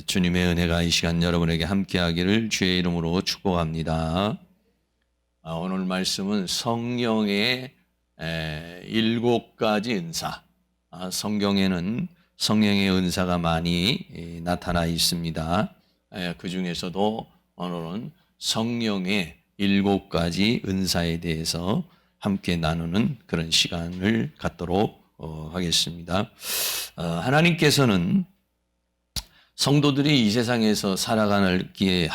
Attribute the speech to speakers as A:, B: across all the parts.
A: 주님의 은혜가 이 시간 여러분에게 함께하기를 주의 이름으로 축복합니다. 오늘 말씀은 성령의 7가지 은사. 성경에는 성령의 은사가 많이 나타나 있습니다. 그 중에서도 오늘은 성령의 7가지 은사에 대해서 함께 나누는 그런 시간을 갖도록 하겠습니다. 하나님께서는 성도들이 이 세상에서 살아가기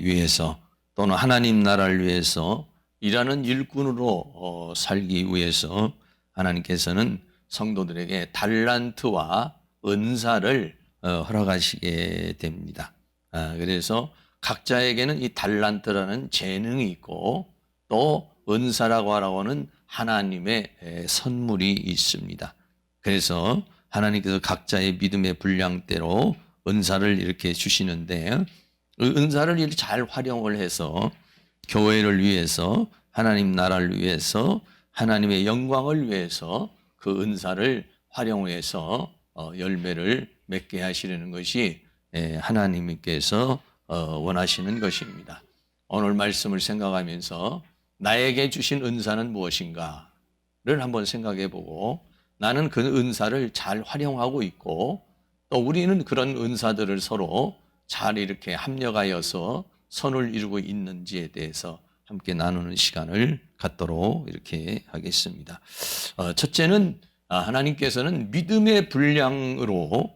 A: 위해서 또는 하나님 나라를 위해서 일하는 일꾼으로 살기 위해서 하나님께서는 성도들에게 달란트와 은사를 허락하시게 됩니다. 그래서 각자에게는 이 달란트라는 재능이 있고 또 은사라고 하는 하나님의 선물이 있습니다. 그래서 하나님께서 각자의 믿음의 분량대로 은사를 이렇게 주시는데 은사를 이렇게 잘 활용을 해서 교회를 위해서 하나님 나라를 위해서 하나님의 영광을 위해서 그 은사를 활용해서 열매를 맺게 하시려는 것이 하나님께서 원하시는 것입니다. 오늘 말씀을 생각하면서 나에게 주신 은사는 무엇인가를 한번 생각해 보고 나는 그 은사를 잘 활용하고 있고 또 우리는 그런 은사들을 서로 잘 이렇게 합력하여서 선을 이루고 있는지에 대해서 함께 나누는 시간을 갖도록 이렇게 하겠습니다. 첫째는 하나님께서는 믿음의 분량으로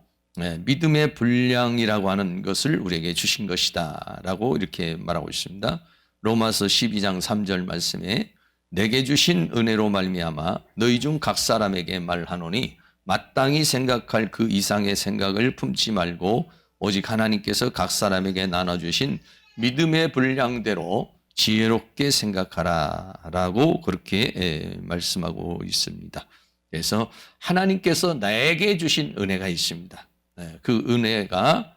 A: 믿음의 분량이라고 하는 것을 우리에게 주신 것이다 라고 이렇게 말하고 있습니다. 로마서 12장 3절 말씀에 내게 주신 은혜로 말미암아 너희 중 각 사람에게 말하노니 마땅히 생각할 그 이상의 생각을 품지 말고 오직 하나님께서 각 사람에게 나눠주신 믿음의 분량대로 지혜롭게 생각하라 라고 그렇게 말씀하고 있습니다. 그래서 하나님께서 나에게 주신 은혜가 있습니다. 그 은혜가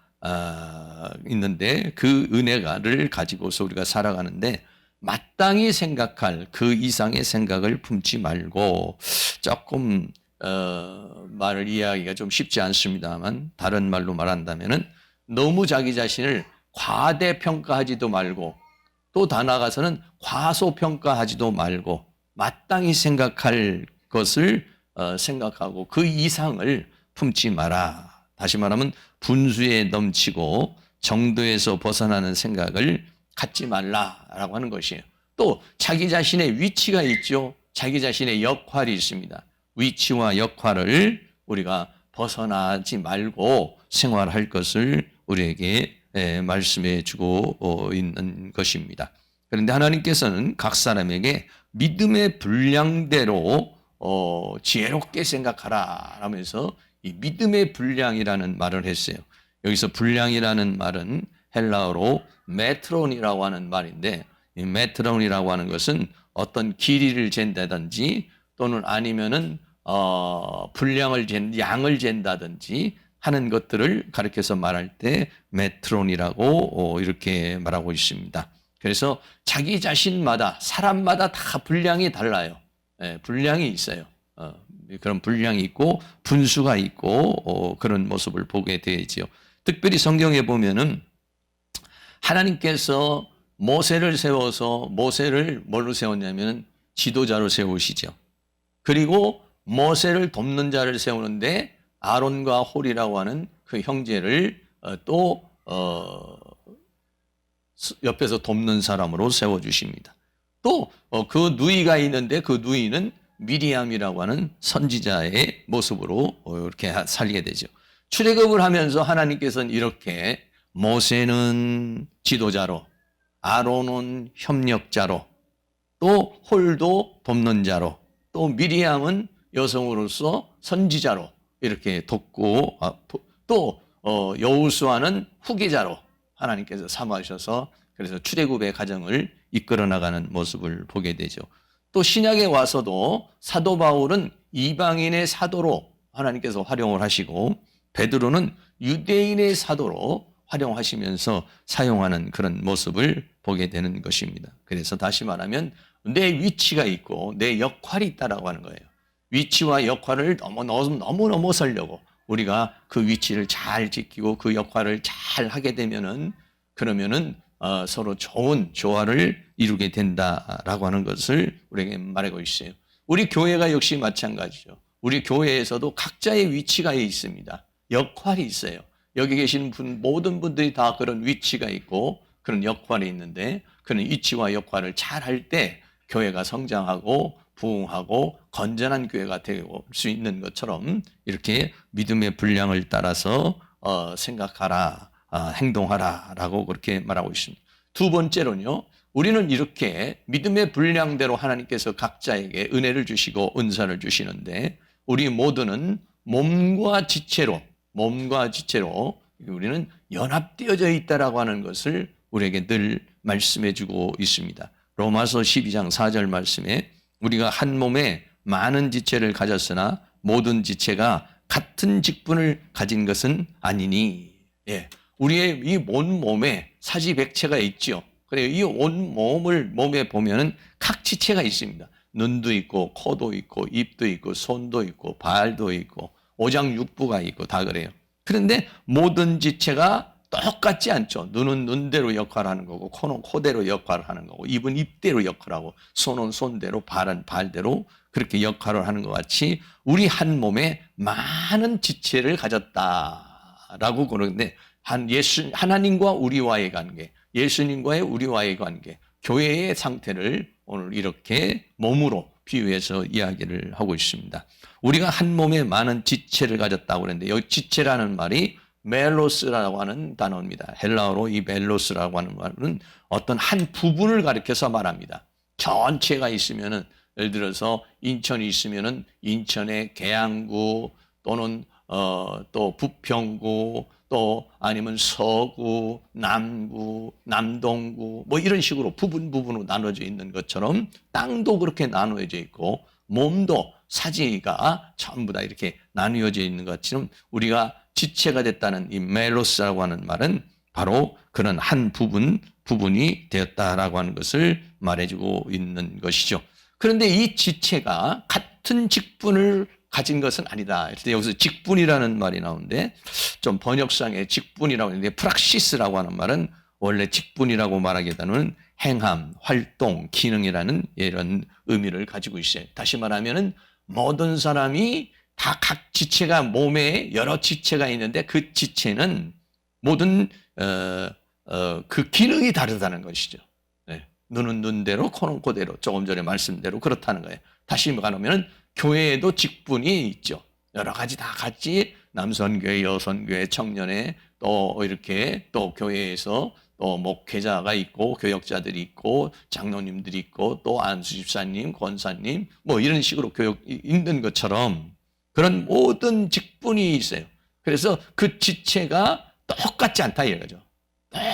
A: 있는데 그 은혜를 가지고서 우리가 살아가는데 마땅히 생각할 그 이상의 생각을 품지 말고 조금 말을 이해하기가 좀 쉽지 않습니다만 다른 말로 말한다면은 너무 자기 자신을 과대평가하지도 말고 또 더 나아가서는 과소평가하지도 말고 마땅히 생각할 것을 생각하고 그 이상을 품지 마라. 다시 말하면 분수에 넘치고 정도에서 벗어나는 생각을 갖지 말라라고 하는 것이에요. 또 자기 자신의 위치가 있죠. 자기 자신의 역할이 있습니다. 위치와 역할을 우리가 벗어나지 말고 생활할 것을 우리에게 말씀해 주고 있는 것입니다. 그런데 하나님께서는 각 사람에게 믿음의 분량대로 지혜롭게 생각하라 하면서 이 믿음의 분량이라는 말을 했어요. 여기서 분량이라는 말은 헬라어로 메트론이라고 하는 말인데 이 메트론이라고 하는 것은 어떤 길이를 잰다든지 또는 아니면은 분량을 양을 잰다든지 하는 것들을 가리켜서 말할 때 메트론이라고 이렇게 말하고 있습니다. 그래서 자기 자신마다 사람마다 다 분량이 달라요. 분량이 있어요. 그런 분량이 있고 분수가 있고 그런 모습을 보게 되지요. 특별히 성경에 보면은 하나님께서 모세를 세워서 모세를 뭘로 세웠냐면 지도자로 세우시죠. 그리고 모세를 돕는 자를 세우는데 아론과 홀이라고 하는 그 형제를 또 옆에서 돕는 사람으로 세워주십니다. 또 그 누이가 있는데 그 누이는 미리암이라고 하는 선지자의 모습으로 이렇게 살게 되죠. 출애굽을 하면서 하나님께서는 이렇게 모세는 지도자로 아론은 협력자로 또 홀도 돕는 자로 또 미리암은 여성으로서 선지자로 이렇게 돕고 또 여호수아는 후계자로 하나님께서 삼으셔서 그래서 출애굽의 과정을 이끌어 나가는 모습을 보게 되죠. 또 신약에 와서도 사도 바울은 이방인의 사도로 하나님께서 활용을 하시고 베드로는 유대인의 사도로 활용하시면서 사용하는 그런 모습을 보게 되는 것입니다. 그래서 다시 말하면 내 위치가 있고 내 역할이 있다라고 하는 거예요. 위치와 역할을 너무 넘어서려고 우리가 그 위치를 잘 지키고 그 역할을 잘 하게 되면은 그러면은 서로 좋은 조화를 이루게 된다라고 하는 것을 우리에게 말하고 있어요. 우리 교회가 역시 마찬가지죠. 우리 교회에서도 각자의 위치가 있습니다. 역할이 있어요. 여기 계시는 모든 분들이 다 그런 위치가 있고 그런 역할이 있는데 그런 위치와 역할을 잘 할 때 교회가 성장하고 부흥하고 건전한 교회가 될 수 있는 것처럼 이렇게 믿음의 분량을 따라서 생각하라, 행동하라라고 그렇게 말하고 있습니다. 두 번째로는요, 우리는 이렇게 믿음의 분량대로 하나님께서 각자에게 은혜를 주시고 은사를 주시는데 우리 모두는 몸과 지체로 우리는 연합되어져 있다라고 하는 것을 우리에게 늘 말씀해 주고 있습니다. 로마서 12장 4절 말씀에 우리가 한 몸에 많은 지체를 가졌으나 모든 지체가 같은 직분을 가진 것은 아니니. 예. 우리의 이 온 몸에 사지백체가 있죠. 그래요. 이 온 몸에 보면은 각 지체가 있습니다. 눈도 있고, 코도 있고, 입도 있고, 손도 있고, 발도 있고, 오장육부가 있고, 다 그래요. 그런데 모든 지체가 똑같지 않죠. 눈은 눈대로 역할을 하는 거고, 코는 코대로 역할을 하는 거고, 입은 입대로 역할하고, 손은 손대로, 발은 발대로 그렇게 역할을 하는 것 같이 우리 한 몸에 많은 지체를 가졌다라고 그러는데 하나님과 우리와의 관계, 예수님과의 우리와의 관계, 교회의 상태를 오늘 이렇게 몸으로 비유해서 이야기를 하고 있습니다. 우리가 한 몸에 많은 지체를 가졌다고 그랬는데 여기 지체라는 말이 멜로스라고 하는 단어입니다. 헬라어로 이 멜로스라고 하는 말은 어떤 한 부분을 가리켜서 말합니다. 전체가 있으면은 예를 들어서 인천이 있으면은 인천의 계양구 또는 또 부평구 또 아니면 서구, 남구, 남동구 뭐 이런 식으로 부분으로 나눠져 있는 것처럼 땅도 그렇게 나누어져 있고 몸도 사지가 전부 다 이렇게 나누어져 있는 것처럼 우리가 지체가 됐다는 이 멜로스라고 하는 말은 바로 그런 한 부분이 되었다라고 하는 것을 말해주고 있는 것이죠. 그런데 이 지체가 같은 직분을 가진 것은 아니다. 여기서 직분이라는 말이 나오는데 좀 번역상에 직분이라고 하는데 프락시스라고 하는 말은 원래 직분이라고 말하기보다는 행함, 활동, 기능이라는 이런 의미를 가지고 있어요. 다시 말하면은 모든 사람이 다 각 지체가 몸에 여러 지체가 있는데 그 지체는 모든 그 기능이 다르다는 것이죠. 네. 눈은 눈대로, 코는 코대로, 조금 전에 말씀대로 그렇다는 거예요. 다시 말하면 교회에도 직분이 있죠. 여러 가지 다 같이 남선교회, 여선교회, 청년회 또 이렇게 또 교회에서 또 목회자가 있고 교역자들이 있고 장로님들이 있고 또 안수집사님, 권사님 뭐 이런 식으로 교육 있는 것처럼 그런 모든 직분이 있어요. 그래서 그 지체가 똑같지 않다 이거죠.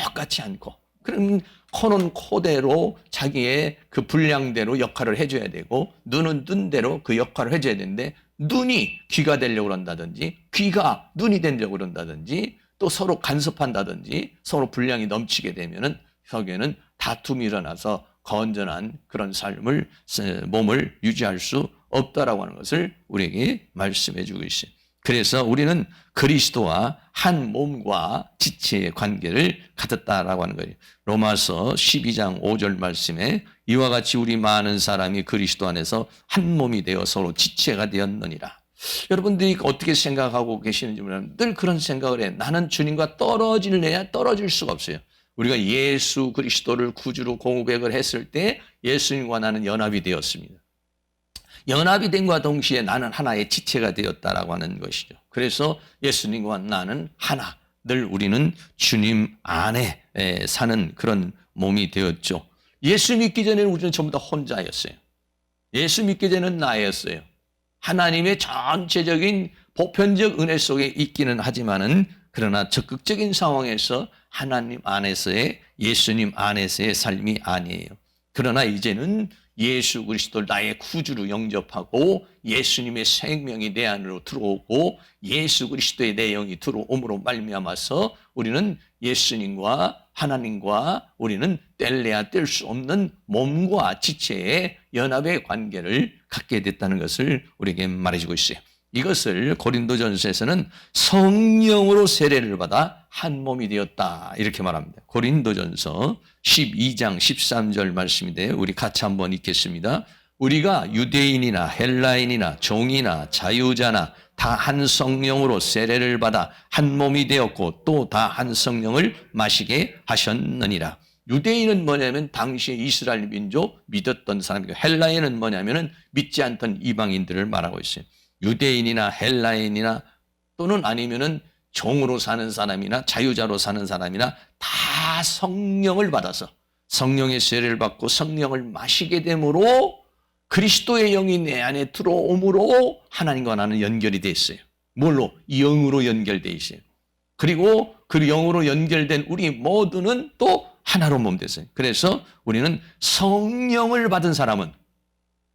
A: 똑같지 않고. 그럼 코는 코대로 자기의 그 분량대로 역할을 해줘야 되고 눈은 눈대로 그 역할을 해줘야 되는데 눈이 귀가 되려고 그런다든지 귀가 눈이 되려고 그런다든지 또 서로 간섭한다든지 서로 분량이 넘치게 되면은 거기에는 다툼이 일어나서 건전한 그런 삶을 몸을 유지할 수 없다라고 하는 것을 우리에게 말씀해 주고 있어요. 그래서 우리는 그리스도와 한 몸과 지체의 관계를 가졌다라고 하는 거예요. 로마서 12장 5절 말씀에 이와 같이 우리 많은 사람이 그리스도 안에서 한 몸이 되어 서로 지체가 되었느니라. 여러분들이 어떻게 생각하고 계시는지 모르겠는데 늘 그런 생각을 해. 나는 주님과 떨어질래야 떨어질 수가 없어요. 우리가 예수 그리스도를 구주로 고백을 했을 때 예수님과 나는 연합이 되었습니다. 연합이 됨과 동시에 나는 하나의 지체가 되었다라고 하는 것이죠. 그래서 예수님과 나는 하나, 늘 우리는 주님 안에 사는 그런 몸이 되었죠. 예수 믿기 전에는 우리는 전부 다 혼자였어요. 예수 믿기 전에는 나였어요. 하나님의 전체적인 보편적 은혜 속에 있기는 하지만은 그러나 적극적인 상황에서 하나님 안에서의 예수님 안에서의 삶이 아니에요. 그러나 이제는 예수 그리스도를 나의 구주로 영접하고 예수님의 생명이 내 안으로 들어오고 예수 그리스도의 내 영이 들어옴으로 말미암아서 우리는 예수님과 하나님과 우리는 뗄래야 뗄 수 없는 몸과 지체의 연합의 관계를 갖게 됐다는 것을 우리에게 말해주고 있어요. 이것을 고린도전서에서는 성령으로 세례를 받아 한 몸이 되었다 이렇게 말합니다. 고린도전서 12장 13절 말씀인데 우리 같이 한번 읽겠습니다. 우리가 유대인이나 헬라인이나 종이나 자유자나 다 한 성령으로 세례를 받아 한 몸이 되었고 또 다 한 성령을 마시게 하셨느니라. 유대인은 뭐냐면 당시의 이스라엘 민족 믿었던 사람이고 헬라인은 뭐냐면 믿지 않던 이방인들을 말하고 있어요. 유대인이나 헬라인이나 또는 아니면은 종으로 사는 사람이나 자유자로 사는 사람이나 다 성령을 받아서 성령의 세례를 받고 성령을 마시게 되므로 그리스도의 영이 내 안에 들어옴으로 하나님과 나는 연결이 돼 있어요. 뭘로? 영으로 연결돼 있어요. 그리고 그 영으로 연결된 우리 모두는 또 하나로 몸 됐어요. 그래서 우리는 성령을 받은 사람은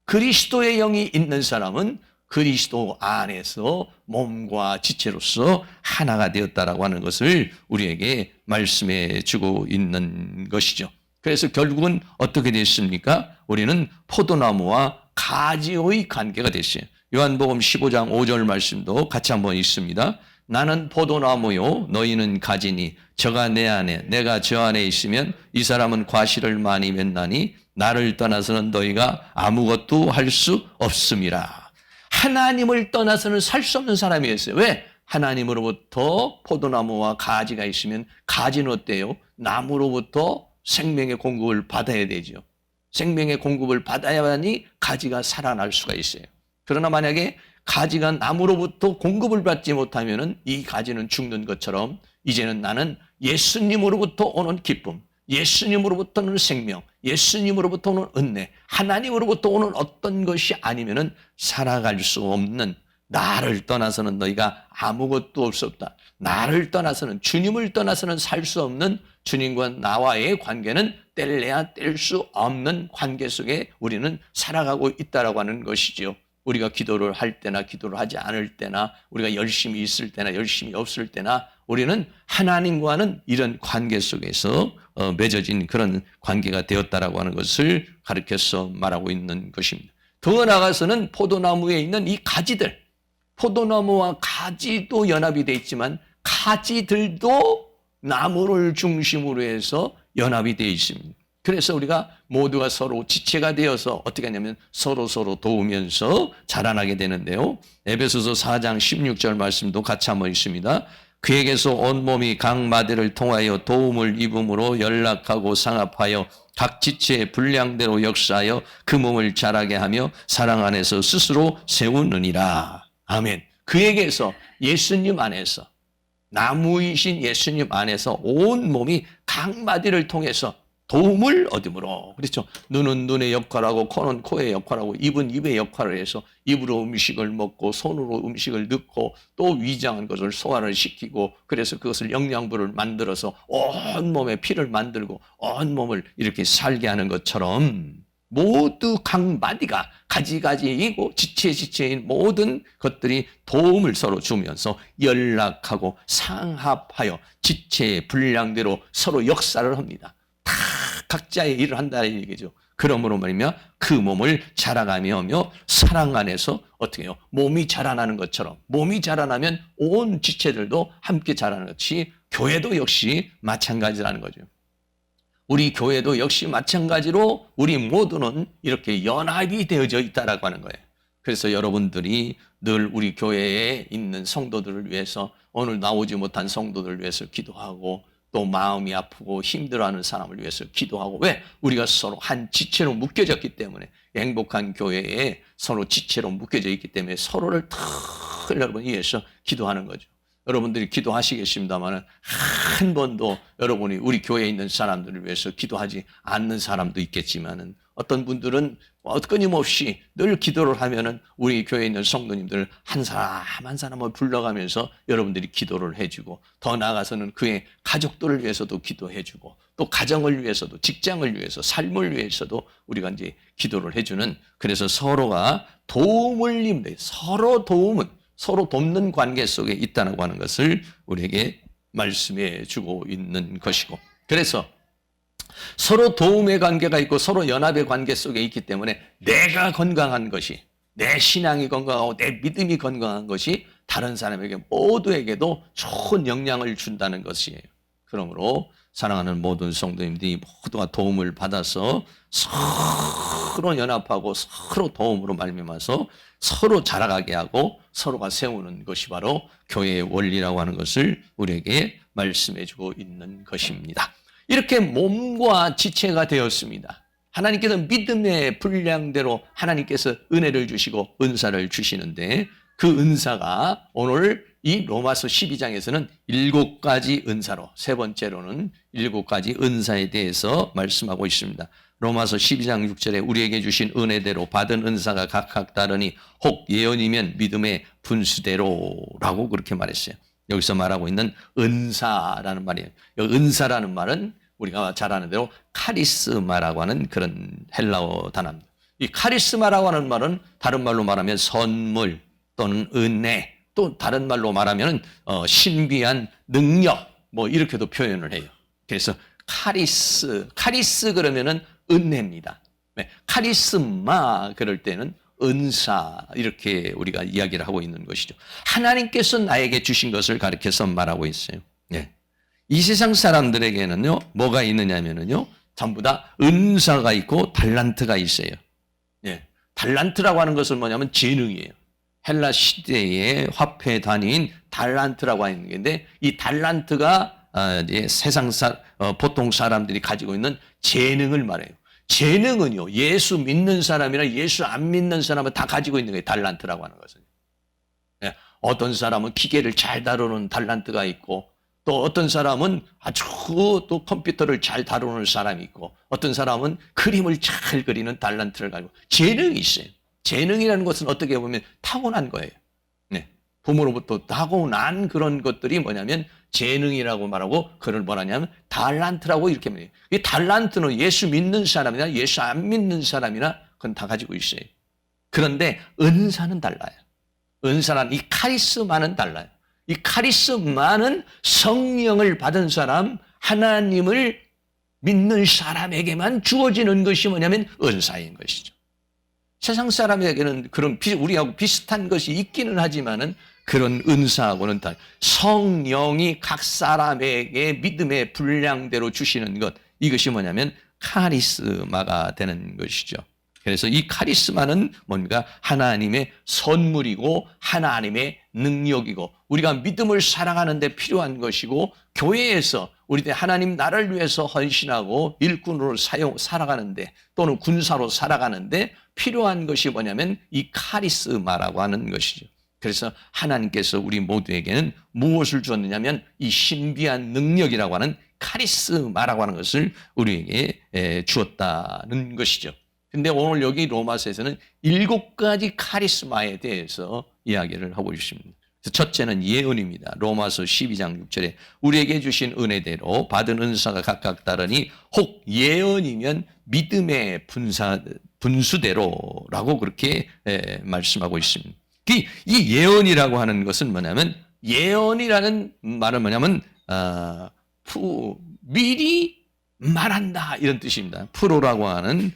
A: 그리스도의 영이 있는 사람은 그리스도 안에서 몸과 지체로서 하나가 되었다라고 하는 것을 우리에게 말씀해 주고 있는 것이죠. 그래서 결국은 어떻게 됐습니까? 우리는 포도나무와 가지의 관계가 됐어요. 요한복음 15장 5절 말씀도 같이 한번 읽습니다. 나는 포도나무요 너희는 가지니 저가 내 안에 내가 저 안에 있으면 이 사람은 과실을 많이 맺나니 나를 떠나서는 너희가 아무것도 할 수 없음이라. 하나님을 떠나서는 살 수 없는 사람이었어요. 왜? 하나님으로부터 포도나무와 가지가 있으면 가지는 어때요? 나무로부터 생명의 공급을 받아야 되죠. 생명의 공급을 받아야만이 가지가 살아날 수가 있어요. 그러나 만약에 가지가 나무로부터 공급을 받지 못하면 이 가지는 죽는 것처럼 이제는 나는 예수님으로부터 오는 기쁨, 예수님으로부터 오는 생명, 예수님으로부터 오는 은혜, 하나님으로부터 오는 어떤 것이 아니면 살아갈 수 없는 나를 떠나서는 너희가 아무것도 할 수 없다. 나를 떠나서는 주님을 떠나서는 살 수 없는 주님과 나와의 관계는 뗄래야 뗄 수 없는 관계 속에 우리는 살아가고 있다라고 하는 것이죠. 우리가 기도를 할 때나 기도를 하지 않을 때나 우리가 열심히 있을 때나 열심히 없을 때나 우리는 하나님과는 이런 관계 속에서 맺어진 그런 관계가 되었다라고 하는 것을 가르쳐서 말하고 있는 것입니다. 더 나아가서는 포도나무에 있는 이 가지들, 포도나무와 가지도 연합이 되어 있지만 가지들도 나무를 중심으로 해서 연합이 되어 있습니다. 그래서 우리가 모두가 서로 지체가 되어서 어떻게 하냐면 서로 도우면서 자라나게 되는데요. 에베소서 4장 16절 말씀도 같이 한번 읽습니다. 그에게서 온몸이 각 마디를 통하여 도움을 입음으로 연락하고 상합하여 각 지체의 분량대로 역사하여 그 몸을 자라게 하며 사랑 안에서 스스로 세우느니라. 아멘. 그에게서 예수님 안에서 나무이신 예수님 안에서 온 몸이 각 마디를 통해서 도움을 얻음으로, 그렇죠. 눈은 눈의 역할하고 코는 코의 역할하고 입은 입의 역할을 해서 입으로 음식을 먹고 손으로 음식을 넣고 또 위장한 것을 소화를 시키고 그래서 그것을 영양분을 만들어서 온 몸에 피를 만들고 온 몸을 이렇게 살게 하는 것처럼 모두 각 마디가 가지가지이고 지체인 모든 것들이 도움을 서로 주면서 연락하고 상합하여 지체의 분량대로 서로 역사를 합니다. 다 각자의 일을 한다는 얘기죠. 그러므로 말이며 그 몸을 자라가며 사랑 안에서 어떻게 해요? 몸이 자라나는 것처럼 몸이 자라나면 온 지체들도 함께 자라는 것이 교회도 역시 마찬가지라는 거죠. 우리 교회도 역시 마찬가지로 우리 모두는 이렇게 연합이 되어져 있다라고 하는 거예요. 그래서 여러분들이 늘 우리 교회에 있는 성도들을 위해서 오늘 나오지 못한 성도들을 위해서 기도하고 또 마음이 아프고 힘들어하는 사람을 위해서 기도하고 왜? 우리가 서로 한 지체로 묶여졌기 때문에 행복한 교회에 서로 지체로 묶여져 있기 때문에 서로를 늘 여러분 위해서 기도하는 거죠. 여러분들이 기도하시겠습니다만 한 번도 여러분이 우리 교회에 있는 사람들을 위해서 기도하지 않는 사람도 있겠지만은 어떤 분들은 끊임없이 늘 기도를 하면은 우리 교회에 있는 성도님들 한 사람 한 사람을 불러가면서 여러분들이 기도를 해주고 더 나아가서는 그의 가족들을 위해서도 기도해주고 또 가정을 위해서도 직장을 위해서 삶을 위해서도 우리가 이제 기도를 해주는 그래서 서로가 도움을 입는 서로 돕는 관계 속에 있다고 하는 것을 우리에게 말씀해 주고 있는 것이고 그래서 서로 도움의 관계가 있고 서로 연합의 관계 속에 있기 때문에 내가 건강한 것이 내 신앙이 건강하고 내 믿음이 건강한 것이 다른 사람에게 모두에게도 좋은 영향을 준다는 것이에요. 그러므로 사랑하는 모든 성도님들이 모두가 도움을 받아서 서로 연합하고 서로 도움으로 말미암아서 서로 자라가게 하고 서로가 세우는 것이 바로 교회의 원리라고 하는 것을 우리에게 말씀해 주고 있는 것입니다. 이렇게 몸과 지체가 되었습니다. 하나님께서 믿음의 분량대로 하나님께서 은혜를 주시고 은사를 주시는데 그 은사가 오늘 이 로마서 12장에서는 7가지 은사로, 세 번째로는 7가지 은사에 대해서 말씀하고 있습니다. 로마서 12장 6절에 우리에게 주신 은혜대로 받은 은사가 각각 다르니 혹 예언이면 믿음의 분수대로라고 그렇게 말했어요. 여기서 말하고 있는 은사라는 말이에요. 은사라는 말은 우리가 잘 아는 대로 카리스마라고 하는 그런 헬라어 단어입니다. 이 카리스마라고 하는 말은 다른 말로 말하면 선물 또는 은혜, 또 다른 말로 말하면 신비한 능력, 뭐 이렇게도 표현을 해요. 그래서 카리스 그러면은 은혜입니다. 네, 카리스마 그럴 때는 은사 이렇게 우리가 이야기를 하고 있는 것이죠. 하나님께서 나에게 주신 것을 가리켜서 말하고 있어요. 네. 이 세상 사람들에게는요 뭐가 있느냐면은요 전부 다 은사가 있고 달란트가 있어요. 네. 달란트라고 하는 것은 뭐냐면 재능이에요. 헬라 시대의 화폐 단위인 달란트라고 하는 건데 이 달란트가 세상 보통 사람들이 가지고 있는 재능을 말해요. 재능은요 예수 믿는 사람이나 예수 안 믿는 사람은 다 가지고 있는 거예요. 달란트라고 하는 것은. 네. 어떤 사람은 기계를 잘 다루는 달란트가 있고 또 어떤 사람은 아주 또 컴퓨터를 잘 다루는 사람이 있고 어떤 사람은 그림을 잘 그리는 달란트를 가지고 재능이 있어요. 재능이라는 것은 어떻게 보면 타고난 거예요. 네. 부모로부터 타고난 그런 것들이 뭐냐면 재능이라고 말하고 그걸 뭐라냐면 달란트라고 이렇게 말해요. 이 달란트는 예수 믿는 사람이나 예수 안 믿는 사람이나 그건 다 가지고 있어요. 그런데 은사는 달라요. 은사란 이 카리스마는 달라요. 이 카리스마는 성령을 받은 사람, 하나님을 믿는 사람에게만 주어지는 것이 뭐냐면 은사인 것이죠. 세상 사람에게는 그런 우리하고 비슷한 것이 있기는 하지만은 그런 은사하고는 다 성령이 각 사람에게 믿음의 분량대로 주시는 것 이것이 뭐냐면 카리스마가 되는 것이죠. 그래서 이 카리스마는 뭔가 하나님의 선물이고 하나님의 능력이고 우리가 믿음을 살아가는 데 필요한 것이고 교회에서 우리 하나님 나라를 위해서 헌신하고 일꾼으로 살아가는데 또는 군사로 살아가는데 필요한 것이 뭐냐면 이 카리스마라고 하는 것이죠. 그래서 하나님께서 우리 모두에게는 무엇을 주었느냐면 이 신비한 능력이라고 하는 카리스마라고 하는 것을 우리에게 주었다는 것이죠. 근데 오늘 여기 로마서에서는 7가지 카리스마에 대해서 이야기를 하고 있습니다. 첫째는 예언입니다. 로마서 12장 6절에 우리에게 주신 은혜대로 받은 은사가 각각 다르니 혹 예언이면 믿음의 분수대로라고 그렇게 말씀하고 있습니다. 이 예언이라고 하는 것은 뭐냐면 예언이라는 말은 뭐냐면 미리 말한다 이런 뜻입니다. 프로라고 하는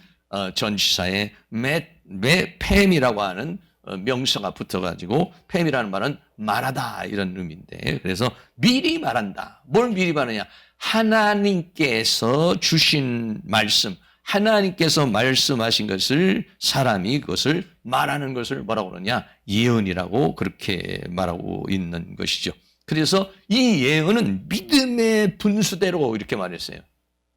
A: 전치사에 팸이라고 하는 명사가 붙어가지고 팸이라는 말은 말하다 이런 의미인데 그래서 미리 말한다. 뭘 미리 말하냐? 하나님께서 주신 말씀, 하나님께서 말씀하신 것을 사람이 그것을 말하는 것을 뭐라고 그러냐? 예언이라고 그렇게 말하고 있는 것이죠. 그래서 이 예언은 믿음의 분수대로 이렇게 말했어요.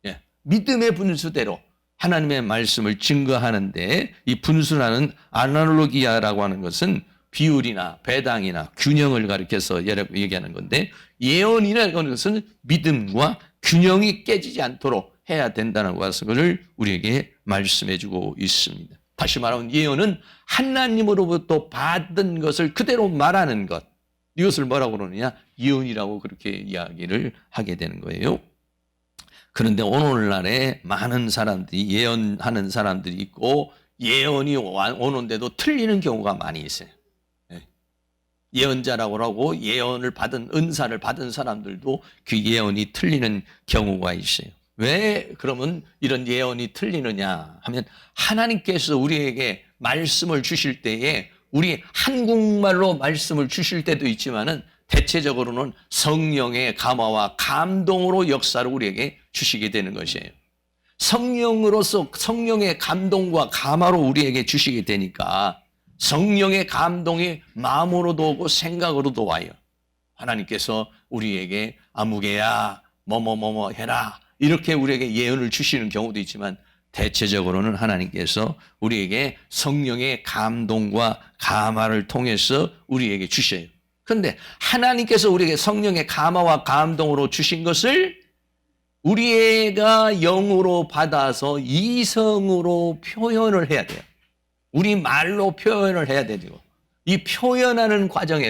A: 예, 믿음의 분수대로. 하나님의 말씀을 증거하는데 이 분수라는 아날로기아라고 하는 것은 비율이나 배당이나 균형을 가리켜서 얘기하는 건데 예언이라는 것은 믿음과 균형이 깨지지 않도록 해야 된다는 것을 우리에게 말씀해 주고 있습니다. 다시 말하면 예언은 하나님으로부터 받은 것을 그대로 말하는 것. 이것을 뭐라고 그러느냐? 예언이라고 그렇게 이야기를 하게 되는 거예요. 그런데 오늘날에 많은 사람들이 예언하는 사람들이 있고 예언이 오는데도 틀리는 경우가 많이 있어요. 예언자라고 하고 예언을 받은 은사를 받은 사람들도 그 예언이 틀리는 경우가 있어요. 왜 그러면 이런 예언이 틀리느냐 하면 하나님께서 우리에게 말씀을 주실 때에 우리 한국말로 말씀을 주실 때도 있지만은 대체적으로는 성령의 감화와 감동으로 역사를 우리에게 주시게 되는 것이에요. 성령으로서 성령의 감동과 감화로 우리에게 주시게 되니까 성령의 감동이 마음으로도 오고 생각으로도 와요. 하나님께서 우리에게 아무개야 뭐뭐뭐뭐 해라 이렇게 우리에게 예언을 주시는 경우도 있지만 대체적으로는 하나님께서 우리에게 성령의 감동과 감화를 통해서 우리에게 주셔요. 그런데 하나님께서 우리에게 성령의 감화와 감동으로 주신 것을 우리가 영으로 받아서 이성으로 표현을 해야 돼요. 우리 말로 표현을 해야 되고 이 표현하는 과정,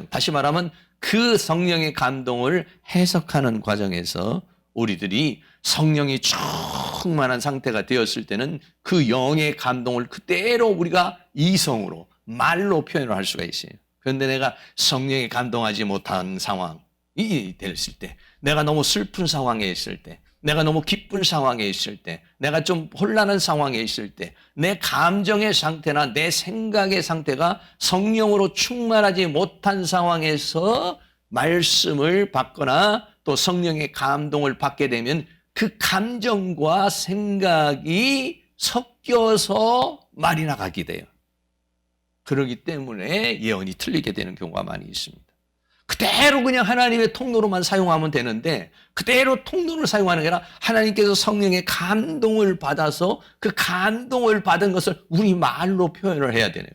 A: 다시 말하면 그 성령의 감동을 해석하는 과정에서 우리들이 성령이 충만한 상태가 되었을 때는 그 영의 감동을 그대로 우리가 이성으로 말로 표현을 할 수가 있어요. 그런데 내가 성령에 감동하지 못한 상황이 됐을 때, 내가 너무 슬픈 상황에 있을 때, 내가 너무 기쁜 상황에 있을 때, 내가 좀 혼란한 상황에 있을 때, 내 감정의 상태나 내 생각의 상태가 성령으로 충만하지 못한 상황에서 말씀을 받거나 또 성령의 감동을 받게 되면 그 감정과 생각이 섞여서 말이 나가게 돼요. 그렇기 때문에 예언이 틀리게 되는 경우가 많이 있습니다. 그대로 그냥 하나님의 통로로만 사용하면 되는데 그대로 통로를 사용하는 게 아니라 하나님께서 성령의 감동을 받아서 그 감동을 받은 것을 우리 말로 표현을 해야 되네요.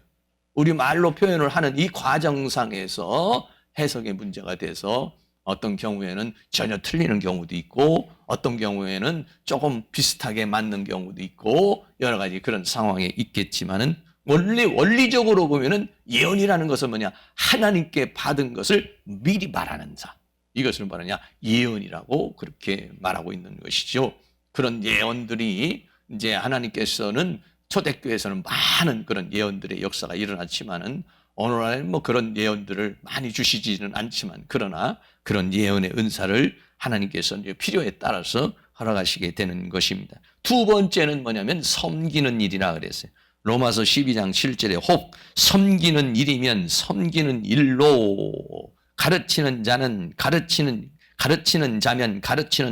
A: 우리 말로 표현을 하는 이 과정상에서 해석의 문제가 돼서 어떤 경우에는 전혀 틀리는 경우도 있고 어떤 경우에는 조금 비슷하게 맞는 경우도 있고 여러 가지 그런 상황에 있겠지만은 원리적으로 보면은 예언이라는 것은 뭐냐? 하나님께 받은 것을 미리 말하는 자. 이것을 뭐냐? 예언이라고 그렇게 말하고 있는 것이죠. 그런 예언들이 이제 하나님께서는 초대교회에서는 많은 그런 예언들의 역사가 일어났지만은 오늘날은 뭐 그런 예언들을 많이 주시지는 않지만 그러나 그런 예언의 은사를 하나님께서 이제 필요에 따라서 허락하시게 되는 것입니다. 두 번째는 뭐냐면 섬기는 일이라 그랬어요. 로마서 12장 7절에 혹 섬기는 일이면 섬기는 일로 가르치는 자면 가르치는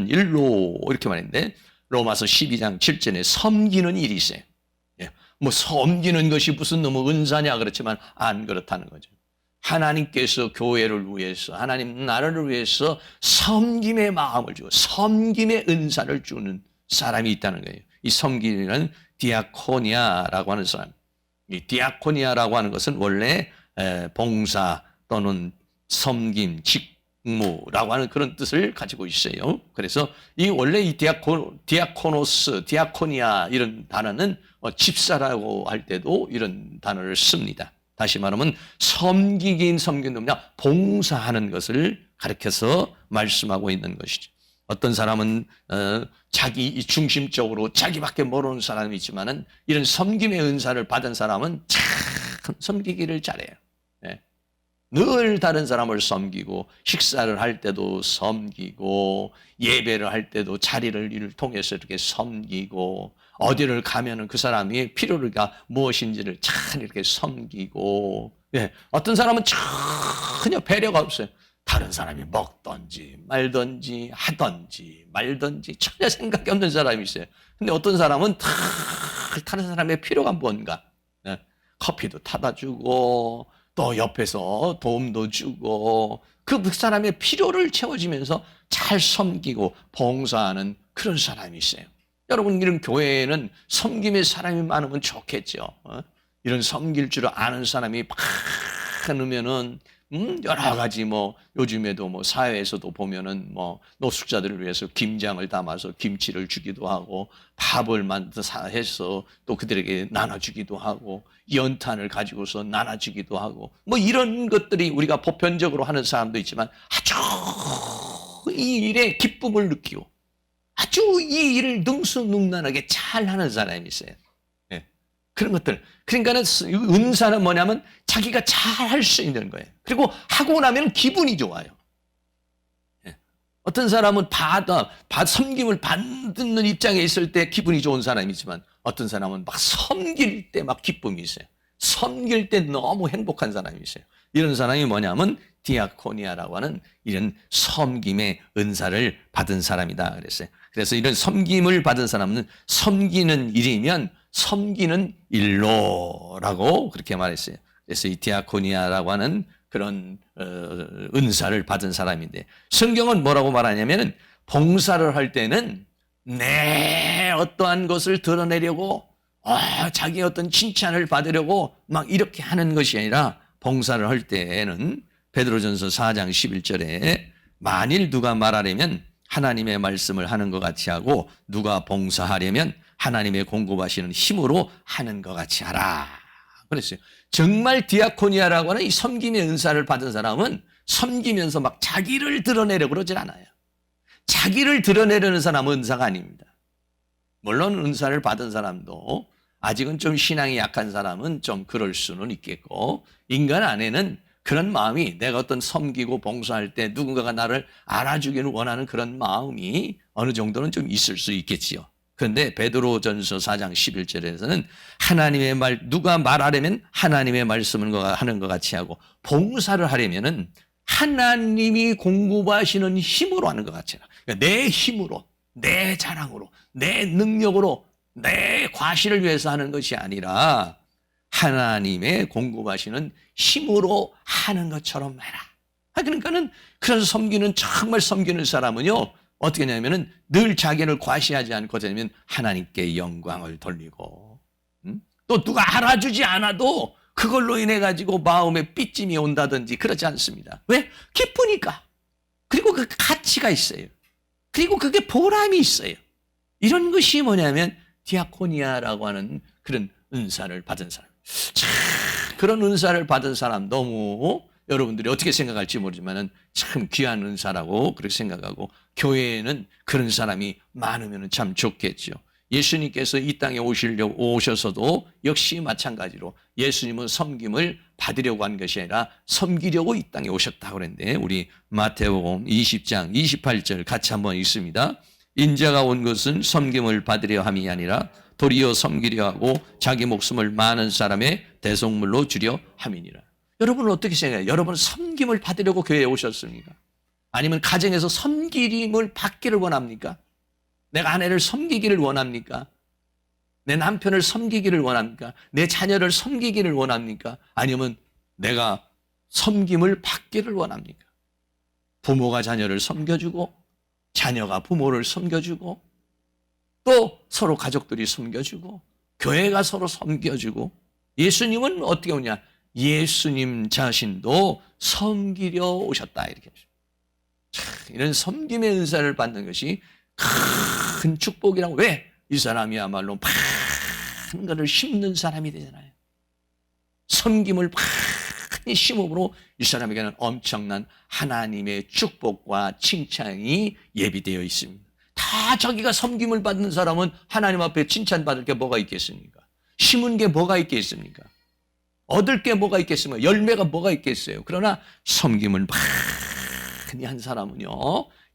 A: 일로 이렇게 말했는데 로마서 12장 7절에 섬기는 일이 있어요. 뭐 섬기는 것이 무슨 너무 은사냐 그렇지만 안 그렇다는 거죠. 하나님께서 교회를 위해서 하나님 나라를 위해서 섬김의 마음을 주고 섬김의 은사를 주는 사람이 있다는 거예요. 이 섬기는 디아코니아라고 하는 사람. 이 디아코니아라고 하는 것은 원래 봉사 또는 섬김, 직무라고 하는 그런 뜻을 가지고 있어요. 그래서 이 원래 이 디아코노스, 디아코니아 이런 단어는 집사라고 할 때도 이런 단어를 씁니다. 다시 말하면 섬기긴 섬기는 뭐냐? 봉사하는 것을 가르쳐서 말씀하고 있는 것이죠. 어떤 사람은 자기 중심적으로 자기밖에 모르는 사람이 있지만은 이런 섬김의 은사를 받은 사람은 참 섬기기를 잘해요. 네. 늘 다른 사람을 섬기고 식사를 할 때도 섬기고 예배를 할 때도 자리를 이를 통해서 이렇게 섬기고 어디를 가면은 그 사람이 필요가 무엇인지를 잘 이렇게 섬기고 예. 어떤 사람은 전혀 배려가 없어요. 다른 사람이 먹든지 말든지 하든지 말든지 전혀 생각이 없는 사람이 있어요. 근데 어떤 사람은 다른 사람의 필요가 뭔가 네. 커피도 타다 주고 또 옆에서 도움도 주고 그 사람의 필요를 채워주면서 잘 섬기고 봉사하는 그런 사람이 있어요. 여러분 이런 교회에는 섬김의 사람이 많으면 좋겠죠. 이런 섬길 줄 아는 사람이 많으면은 여러 가지 뭐 요즘에도 뭐 사회에서도 보면은 뭐 노숙자들을 위해서 김장을 담아서 김치를 주기도 하고 밥을 만들어서 해서 또 그들에게 나눠주기도 하고 연탄을 가지고서 나눠주기도 하고 뭐 이런 것들이 우리가 보편적으로 하는 사람도 있지만 아주 이 일에 기쁨을 느끼고 아주 이 일을 능수능란하게 잘하는 사람이 있어요. 네. 그런 것들. 그러니까는 은사는 뭐냐면 자기가 잘 할 수 있는 거예요. 그리고 하고 나면 기분이 좋아요. 네. 어떤 사람은 섬김을 받는 입장에 있을 때 기분이 좋은 사람이지만 어떤 사람은 막 섬길 때 막 기쁨이 있어요. 섬길 때 너무 행복한 사람이 있어요. 이런 사람이 뭐냐면 디아코니아라고 하는 이런 섬김의 은사를 받은 사람이다 그랬어요. 그래서 이런 섬김을 받은 사람은 섬기는 일이면 섬기는 일로라고 그렇게 말했어요. 그래서 이 디아코니아라고 하는 그런 은사를 받은 사람인데 성경은 뭐라고 말하냐면은 봉사를 할 때는 내 어떠한 것을 드러내려고 자기 어떤 칭찬을 받으려고 막 이렇게 하는 것이 아니라 봉사를 할 때에는 베드로전서 4장 11절에 만일 누가 말하려면 하나님의 말씀을 하는 것 같이 하고 누가 봉사하려면 하나님의 공급하시는 힘으로 하는 것 같이 하라 그랬어요. 정말 디아코니아라고 하는 이 섬김의 은사를 받은 사람은 섬기면서 막 자기를 드러내려고 그러질 않아요. 자기를 드러내려는 사람은 은사가 아닙니다. 물론 은사를 받은 사람도 아직은 좀 신앙이 약한 사람은 좀 그럴 수는 있겠고 인간 안에는 그런 마음이 내가 어떤 섬기고 봉사할 때 누군가가 나를 알아주기를 원하는 그런 마음이 어느 정도는 좀 있을 수 있겠지요. 그런데 베드로전서 4장 11절에서는 하나님의 말 누가 말하려면 하나님의 말씀을 하는 것 같이 하고 봉사를 하려면은 하나님이 공급하시는 힘으로 하는 것 같이 하라. 그러니까 내 힘으로, 내 자랑으로, 내 능력으로, 내 과실을 위해서 하는 것이 아니라 하나님의 공급하시는 힘으로 하는 것처럼 해라. 그러니까는 그런 섬기는 정말 섬기는 사람은요. 어떻게 하냐면은 늘 자기를 과시하지 않고 되면 하나님께 영광을 돌리고 또 누가 알아주지 않아도 그걸로 인해 가지고 마음에 삐짐이 온다든지 그러지 않습니다. 왜? 기쁘니까. 그리고 그 가치가 있어요. 그리고 그게 보람이 있어요. 이런 것이 뭐냐면 디아코니아라고 하는 그런 은사를 받은 사람. 참 그런 은사를 받은 사람 너무 여러분들이 어떻게 생각할지 모르지만 참 귀한 은사라고 그렇게 생각하고 교회에는 그런 사람이 많으면 참 좋겠죠. 예수님께서 이 땅에 오셔서도 역시 마찬가지로 예수님은 섬김을 받으려고 한 것이 아니라 섬기려고 이 땅에 오셨다고 그랬는데 우리 마태복음 20장 28절 같이 한번 읽습니다. 인자가 온 것은 섬김을 받으려 함이 아니라 도리어 섬기려 하고 자기 목숨을 많은 사람의 대속물로 주려 함이니라. 여러분은 어떻게 생각해요? 여러분은 섬김을 받으려고 교회에 오셨습니까? 아니면 가정에서 섬김을 받기를 원합니까? 내가 아내를 섬기기를 원합니까? 내 남편을 섬기기를 원합니까? 내 자녀를 섬기기를 원합니까? 아니면 내가 섬김을 받기를 원합니까? 부모가 자녀를 섬겨주고 자녀가 부모를 섬겨주고 또 서로 가족들이 섬겨주고 교회가 서로 섬겨주고 예수님은 어떻게 오냐? 예수님 자신도 섬기려 오셨다 이렇게. 이런 섬김의 은사를 받는 것이 큰 축복이라고. 왜? 이 사람이야말로 많은 것을 심는 사람이 되잖아요. 섬김을 많이 심음으로 이 사람에게는 엄청난 하나님의 축복과 칭찬이 예비되어 있습니다. 다 자기가 섬김을 받는 사람은 하나님 앞에 칭찬받을 게 뭐가 있겠습니까? 심은 게 뭐가 있겠습니까? 얻을 게 뭐가 있겠습니까? 열매가 뭐가 있겠어요? 그러나 섬김을 많이 한 사람은요,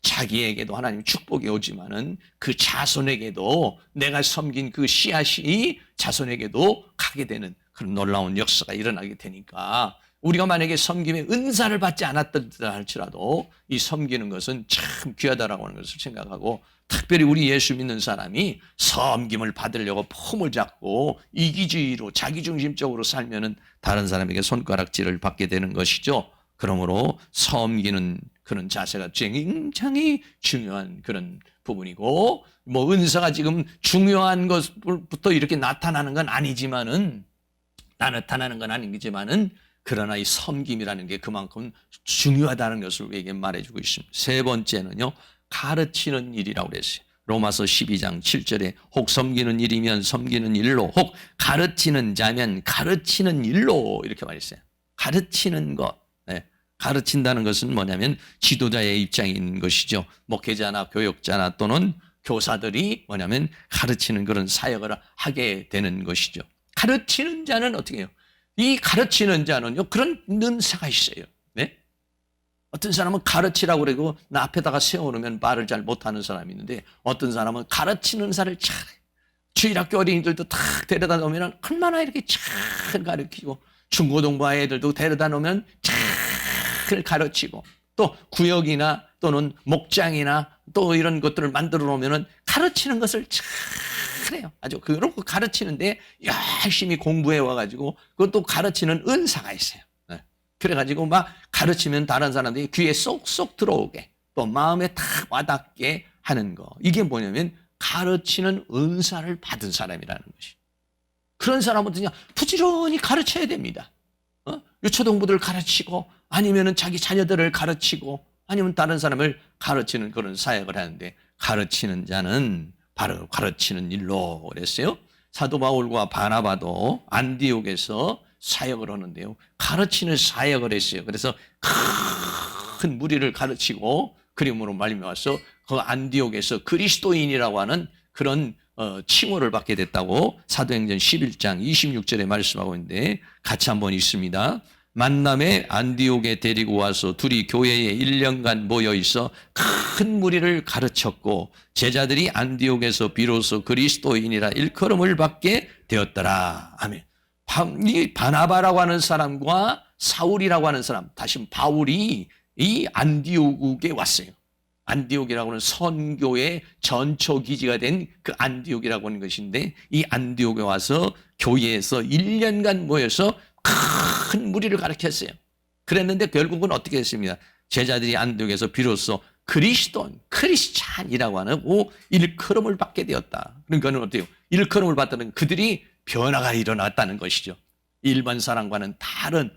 A: 자기에게도 하나님 축복이 오지만은 그 자손에게도 내가 섬긴 그 씨앗이 자손에게도 가게 되는 그런 놀라운 역사가 일어나게 되니까 우리가 만약에 섬김의 은사를 받지 않았다 할지라도 이 섬기는 것은 참 귀하다라고 하는 것을 생각하고 특별히 우리 예수 믿는 사람이 섬김을 받으려고 폼을 잡고 이기주의로 자기중심적으로 살면은 다른 사람에게 손가락질을 받게 되는 것이죠. 그러므로 섬기는 그런 자세가 굉장히 중요한 그런 부분이고 뭐 은사가 지금 중요한 것부터 이렇게 나타나는 건 아니지만은 그러나 이 섬김이라는 게 그만큼 중요하다는 것을 우리에게 말해주고 있습니다. 세 번째는요, 가르치는 일이라고 그랬어요. 로마서 12장 7절에 혹 섬기는 일이면 섬기는 일로, 혹 가르치는 자면 가르치는 일로 이렇게 말했어요. 가르치는 것. 네. 가르친다는 것은 뭐냐면 지도자의 입장인 것이죠. 목회자나 교역자나 또는 교사들이 뭐냐면 가르치는 그런 사역을 하게 되는 것이죠. 가르치는 자는 어떻게 해요? 이 가르치는 자는요, 그런 은사가 있어요. 네? 어떤 사람은 가르치라고 그러고 나 앞에다가 세워놓으면 말을 잘 못하는 사람이 있는데 어떤 사람은 가르치는 사를 잘해. 주일학교 어린이들도 탁 데려다 놓으면 얼마나 이렇게 잘 가르치고 중고등부 애들도 데려다 놓으면 잘 가르치고 또 구역이나 또는 목장이나 또 이런 것들을 만들어 놓으면 가르치는 것을 잘해요. 아주 그렇고 가르치는데 열심히 공부해 와가지고 그것도 가르치는 은사가 있어요. 그래가지고 막 가르치면 다른 사람들이 귀에 쏙쏙 들어오게 또 마음에 탁 와닿게 하는 거. 이게 뭐냐면 가르치는 은사를 받은 사람이라는 것이. 그런 사람은 그냥 부지런히 가르쳐야 됩니다. 유초동부들 가르치고 아니면은 자기 자녀들을 가르치고 아니면 다른 사람을 가르치는 그런 사역을 하는데 가르치는 자는 바로 가르치는 일로 그랬어요. 사도 바울과 바나바도 안디옥에서 사역을 하는데요. 가르치는 사역을 했어요. 그래서 큰 무리를 가르치고 그림으로 말미암아서 그 안디옥에서 그리스도인이라고 하는 그런 칭호를 받게 됐다고 사도행전 11장 26절에 말씀하고 있는데 같이 한번 읽습니다. 만남에 안디옥에 데리고 와서 둘이 교회에 1년간 모여 있어 큰 무리를 가르쳤고 제자들이 안디옥에서 비로소 그리스도인이라 일컬음을 받게 되었더라. 아멘. 이 바나바라고 하는 사람과 사울이라고 하는 사람, 다시 바울이 이 안디옥에 왔어요. 안디옥이라고 하는 선교의 전초 기지가 된 그 안디옥이라고 하는 것인데 이 안디옥에 와서 교회에서 1년간 모여서 큰 무리를 가르쳤어요. 그랬는데 결국은 어떻게 했습니다. 제자들이 안디옥에서 비로소 크리스찬이라고 하는 일컬음을 받게 되었다. 그러니까는 어때요? 일컬음을 받다는 그들이 변화가 일어났다는 것이죠. 일반 사람과는 다른,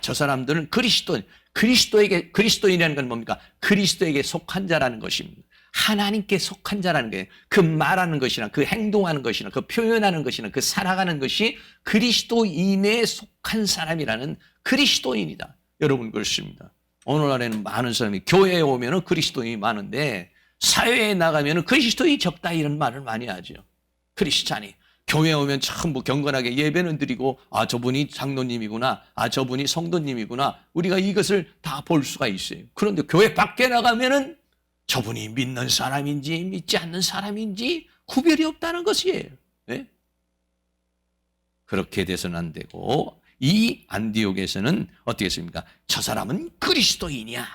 A: 저 사람들은 그리스도인이라는 건 뭡니까? 그리스도에게 속한 자라는 것입니다. 하나님께 속한 자라는 게 그 말하는 것이나 그 행동하는 것이나 그 표현하는 것이나 그 살아가는 것이 그리스도인에 속한 사람이라는 그리스도인이다. 여러분 그렇습니다. 오늘날에는 많은 사람이 교회에 오면은 그리스도인이 많은데 사회에 나가면은 그리스도인이 적다 이런 말을 많이 하죠. 크리스찬이. 교회에 오면 참 경건하게 예배는 드리고 저분이 장로님이구나, 저분이 성도님이구나, 우리가 이것을 다 볼 수가 있어요. 그런데 교회 밖에 나가면은 저분이 믿는 사람인지 믿지 않는 사람인지 구별이 없다는 것이에요. 네? 그렇게 돼서는 안 되고 이 안디옥에서는 어떻게 했습니까? 저 사람은 그리스도인이야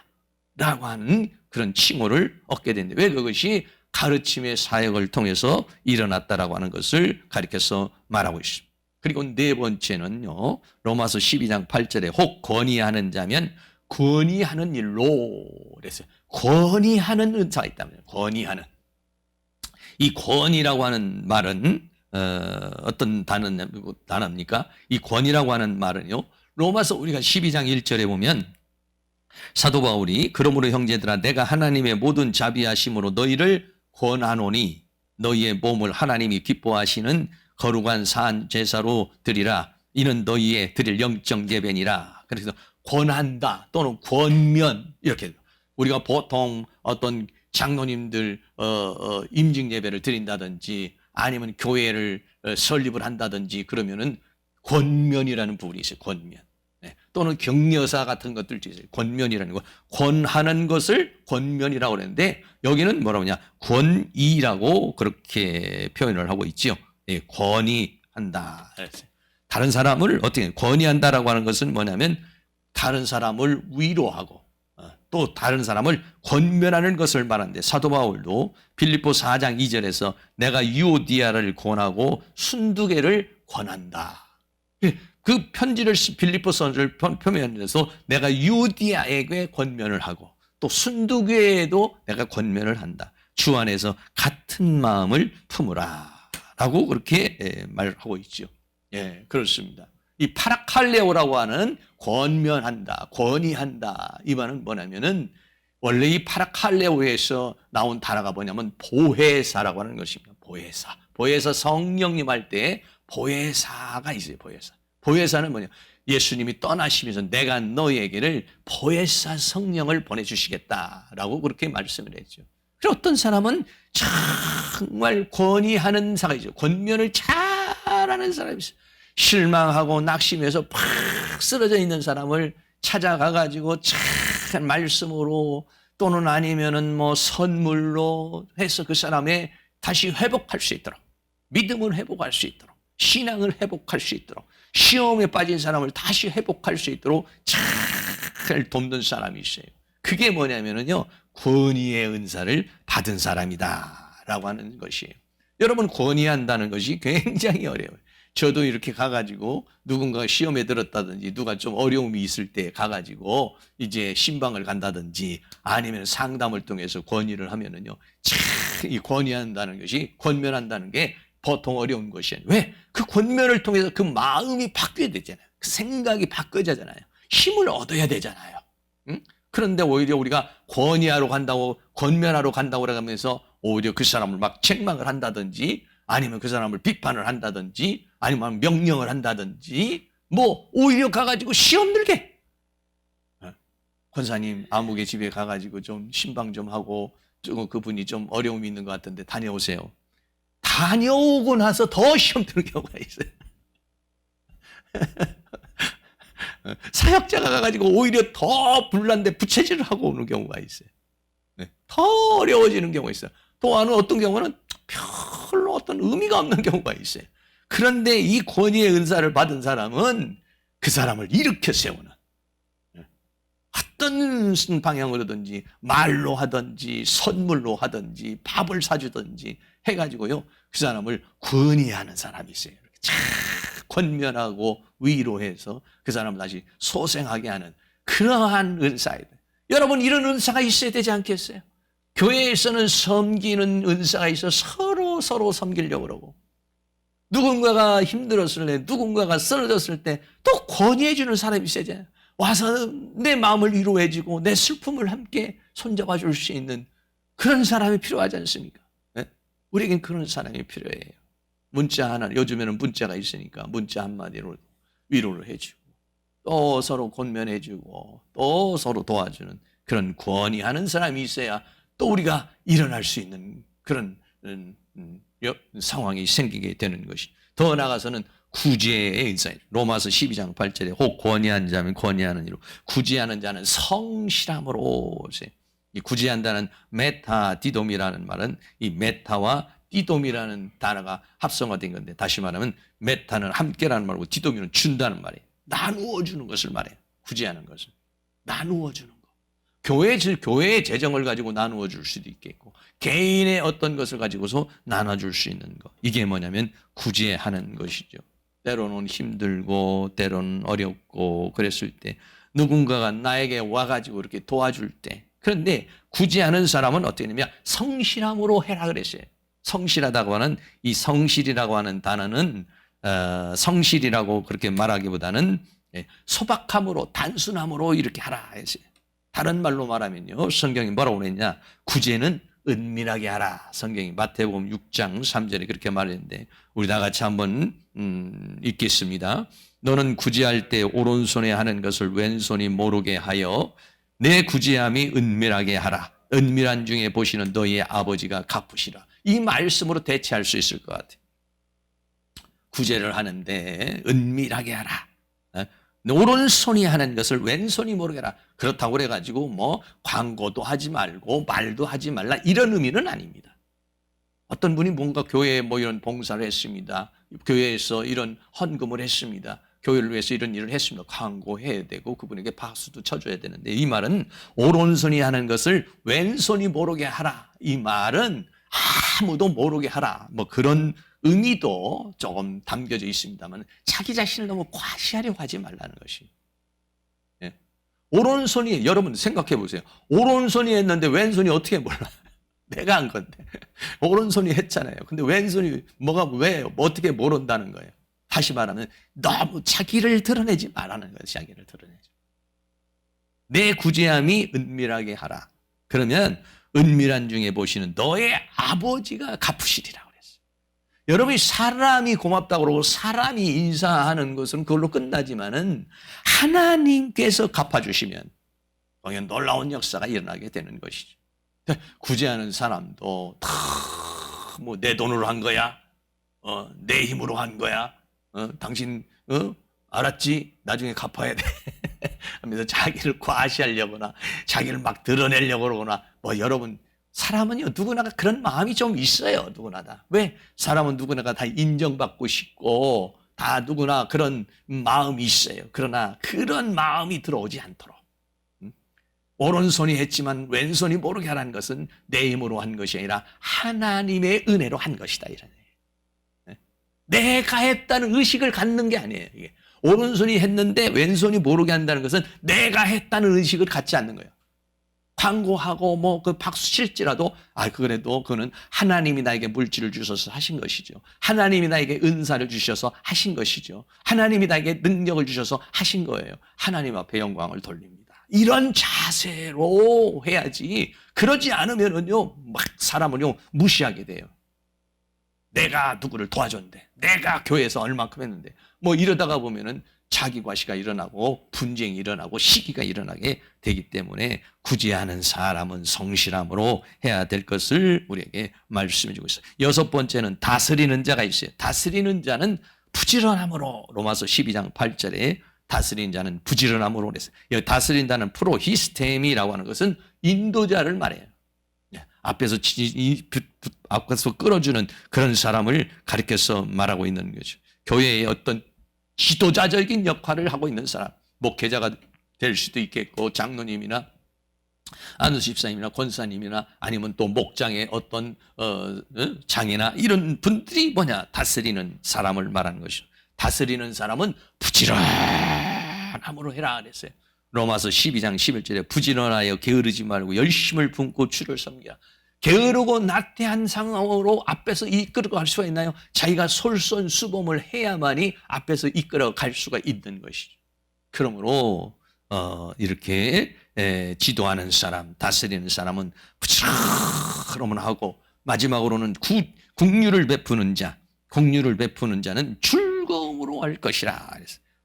A: 라고 하는 그런 칭호를 얻게 된다. 왜? 그것이 가르침의 사역을 통해서 일어났다라고 하는 것을 가리켜서 말하고 있습니다. 그리고 네 번째는요, 로마서 12장 8절에 혹 권위하는 자면 권위하는 일로 그랬어요. 권위하는 은사가 있다면 권위하는. 이 권위라고 하는 말은 어떤 단어입니까? 이 권위라고 하는 말은요, 로마서 우리가 12장 1절에 보면 사도 바울이 그러므로 형제들아 내가 하나님의 모든 자비하심으로 너희를 권하노니 너희의 몸을 하나님이 기뻐하시는 거룩한 산 제사로 드리라. 이는 너희의 드릴 영적 예배니라. 그래서 권한다 또는 권면 이렇게 우리가 보통 어떤 장로님들 임직 예배를 드린다든지 아니면 교회를 설립을 한다든지 그러면은 권면이라는 부분이 있어요. 권면. 네. 또는 격려사 같은 것들도 있어요. 권면이라는 거. 권하는 것을 권면이라고 그러는데 여기는 뭐라고 하냐. 권위라고 그렇게 표현을 하고 있죠. 네. 권위한다. 다른 사람을 어떻게 권위한다라고 하는 것은 뭐냐면 다른 사람을 위로하고 또 다른 사람을 권면하는 것을 말하는데 사도 바울도 빌립보 4장 2절에서 내가 유오디아를 권하고 순두개를 권한다. 그 편지를 빌립보서를 표면해서 내가 유오디아에게 권면을 하고 또 순두개에도 내가 권면을 한다. 주 안에서 같은 마음을 품으라 라고 그렇게 말하고 있죠. 예, 그렇습니다. 이 파라칼레오라고 하는 권면한다, 권위한다. 이 말은 뭐냐면은 원래 이 파라칼레오에서 나온 단어가 뭐냐면 보혜사라고 하는 것입니다. 보혜사. 보혜사 성령님 할 때 보혜사가 있어요. 보혜사. 보혜사는 뭐냐? 예수님이 떠나시면서 내가 너희에게를 보혜사 성령을 보내주시겠다라고 그렇게 말씀을 했죠. 그리고 어떤 사람은 정말 권위하는 사람이죠. 권면을 잘하는 사람이 있어요. 실망하고 낙심해서 팍 쓰러져 있는 사람을 찾아가가지고 잘 말씀으로 또는 아니면은 뭐 선물로 해서 그 사람의 다시 회복할 수 있도록, 믿음을 회복할 수 있도록, 신앙을 회복할 수 있도록, 시험에 빠진 사람을 다시 회복할 수 있도록 잘 돕는 사람이 있어요. 그게 뭐냐면요, 권위의 은사를 받은 사람이다라고 하는 것이에요. 여러분, 권위한다는 것이 굉장히 어려워요. 저도 이렇게 가가지고 누군가 시험에 들었다든지 누가 좀 어려움이 있을 때 가가지고 이제 신방을 간다든지 아니면 상담을 통해서 권위를 하면은요, 참 이 권위한다는 것이, 권면한다는 게 보통 어려운 것이 아니에요. 왜? 그 권면을 통해서 그 마음이 바뀌어야 되잖아요. 그 생각이 바뀌어야잖아요. 힘을 얻어야 되잖아요. 응? 그런데 오히려 우리가 권위하러 간다고, 권면하러 간다고 그러면서 오히려 그 사람을 막 책망을 한다든지 아니면 그 사람을 비판을 한다든지 아니면 명령을 한다든지 뭐 오히려 가가지고 시험 들게, 권사님 아무개 집에 가가지고 좀 신방 좀 하고 조금 그분이 좀 어려움이 있는 것 같은데 다녀오세요. 다녀오고 나서 더 시험 드는 경우가 있어요. 사역자가 가가지고 오히려 더 불난데 부채질을 하고 오는 경우가 있어요. 더 어려워지는 경우가 있어요. 또 어떤 경우는 별로 어떤 의미가 없는 경우가 있어요. 그런데 이 권위의 은사를 받은 사람은 그 사람을 일으켜 세우는, 어떤 방향으로든지 말로 하든지 선물로 하든지 밥을 사주든지 해가지고요, 그 사람을 권위하는 사람이 있어요. 참 권면하고 위로해서 그 사람을 다시 소생하게 하는 그러한 은사예요. 여러분, 이런 은사가 있어야 되지 않겠어요? 교회에서는 섬기는 은사가 있어 서로 섬기려고 그러고, 누군가가 힘들었을 때, 누군가가 쓰러졌을 때 또 권유해 주는 사람이 있어야죠. 와서 내 마음을 위로해주고 내 슬픔을 함께 손잡아 줄 수 있는 그런 사람이 필요하지 않습니까? 네? 우리에겐 그런 사람이 필요해요. 문자 하나, 요즘에는 문자가 있으니까 문자 한마디로 위로를 해주고 또 서로 권면해주고 또 서로 도와주는 그런 권위하는 사람이 있어야 또 우리가 일어날 수 있는 그런 상황이 생기게 되는 것이. 더 나아가서는 구제의 은사예요. 로마서 12장 8절에 혹 권위한 자면 권위하는 이로 구제하는 자는 성실함으로. 이 구제한다는 메타 디돔이라는 말은 이 메타와 디돔이라는 단어가 합성화된 건데, 다시 말하면 메타는 함께라는 말이고 디돔이는 준다는 말이에요. 나누어 주는 것을 말해요. 구제하는 것을 나누어 주는 것. 교회의 재정을 가지고 나누어 줄 수도 있겠고 개인의 어떤 것을 가지고서 나눠줄 수 있는 것, 이게 뭐냐면 구제하는 것이죠. 때로는 힘들고 때로는 어렵고 그랬을 때 누군가가 나에게 와가지고 이렇게 도와줄 때, 그런데 구제하는 사람은 어떻게 되냐면 성실함으로 해라 그랬어요. 성실하다고 하는 이 성실이라고 하는 단어는 성실이라고 그렇게 말하기보다는 소박함으로 단순함으로 이렇게 하라 했어요. 다른 말로 말하면요, 성경이 뭐라고 그랬냐, 구제는 은밀하게 하라. 성경이 마태복음 6장 3절에 그렇게 말했는데 우리 다 같이 한번 읽겠습니다. 너는 구제할 때 오른손에 하는 것을 왼손이 모르게 하여 내 구제함이 은밀하게 하라. 은밀한 중에 보시는 너희의 아버지가 갚으시라. 이 말씀으로 대체할 수 있을 것 같아요. 구제를 하는데 은밀하게 하라. 오른손이 하는 것을 왼손이 모르게 하라. 그렇다고 그래가지고 뭐 광고도 하지 말고 말도 하지 말라, 이런 의미는 아닙니다. 어떤 분이 뭔가 교회에 뭐 이런 봉사를 했습니다. 교회에서 이런 헌금을 했습니다. 교회를 위해서 이런 일을 했습니다. 광고해야 되고 그분에게 박수도 쳐줘야 되는데, 이 말은 오른손이 하는 것을 왼손이 모르게 하라. 이 말은 아무도 모르게 하라. 뭐 그런 의미도 조금 담겨져 있습니다만 자기 자신을 너무 과시하려고 하지 말라는 것이. 예. 오른손이, 여러분 생각해 보세요. 오른손이 했는데 왼손이 어떻게 몰라? 내가 한 건데. 오른손이 했잖아요. 근데 왼손이 왜 어떻게 모른다는 거예요. 다시 말하면 너무 자기를 드러내지 말라는 거예요. 자기를 드러내지. 내 구제함이 은밀하게 하라. 그러면 은밀한 중에 보시는 너의 아버지가 갚으시리라 그랬어요. 여러분이 사람이 고맙다고 그러고 사람이 인사하는 것은 그걸로 끝나지만은 하나님께서 갚아주시면 당연 놀라운 역사가 일어나게 되는 것이죠. 구제하는 사람도 다 뭐 내 돈으로 한 거야, 내 힘으로 한 거야, 당신 알았지? 나중에 갚아야 돼. 하면서 자기를 과시하려거나 자기를 막 드러내려고 그러거나 뭐 여러분 사람은요 누구나가 그런 마음이 좀 있어요. 누구나 다. 왜? 사람은 누구나가 다 인정받고 싶고 다 누구나 그런 마음이 있어요. 그러나 그런 마음이 들어오지 않도록 오른손이 했지만 왼손이 모르게 하라는 것은 내 힘으로 한 것이 아니라 하나님의 은혜로 한 것이다. 이런 내가 했다는 의식을 갖는 게 아니에요. 이게. 오른손이 했는데 왼손이 모르게 한다는 것은 내가 했다는 의식을 갖지 않는 거예요. 광고하고 뭐 그 박수 칠지라도 그래도 그는 하나님이 나에게 물질을 주셔서 하신 것이죠. 하나님이 나에게 은사를 주셔서 하신 것이죠. 하나님이 나에게 능력을 주셔서 하신 거예요. 하나님 앞에 영광을 돌립니다. 이런 자세로 해야지. 그러지 않으면은요 막 사람을요 무시하게 돼요. 내가 누구를 도와줬는데, 내가 교회에서 얼만큼 했는데, 뭐 이러다가 보면은 자기 과시가 일어나고 분쟁이 일어나고 시기가 일어나게 되기 때문에 구제하는 사람은 성실함으로 해야 될 것을 우리에게 말씀해 주고 있어요. 여섯 번째는 다스리는 자가 있어요. 다스리는 자는 부지런함으로 로마서 12장 8절에 다스리는 자는 부지런함으로 그랬어요. 여기 다스린다는 프로히스템이라고 하는 것은 인도자를 말해요. 앞에서 끌어주는 그런 사람을 가리켜서 말하고 있는 거죠. 교회의 어떤 지도자적인 역할을 하고 있는 사람, 목회자가 될 수도 있겠고 장로님이나 안수 집사님이나 권사님이나 아니면 또 목장의 어떤 장이나 이런 분들이 다스리는 사람을 말하는 것이죠. 다스리는 사람은 부지런함으로 해라 그랬어요. 로마서 12장 11절에 부지런하여 게으르지 말고 열심을 품고 주를 섬기라. 게으르고 나태한 상황으로 앞에서 이끌어 갈 수가 있나요? 자기가 솔선수범을 해야만이 앞에서 이끌어 갈 수가 있는 것이죠. 그러므로 이렇게 지도하는 사람, 다스리는 사람은 부지런하고 마지막으로는 국류를 베푸는 자, 국류를 베푸는 자는 즐거움으로 할 것이라.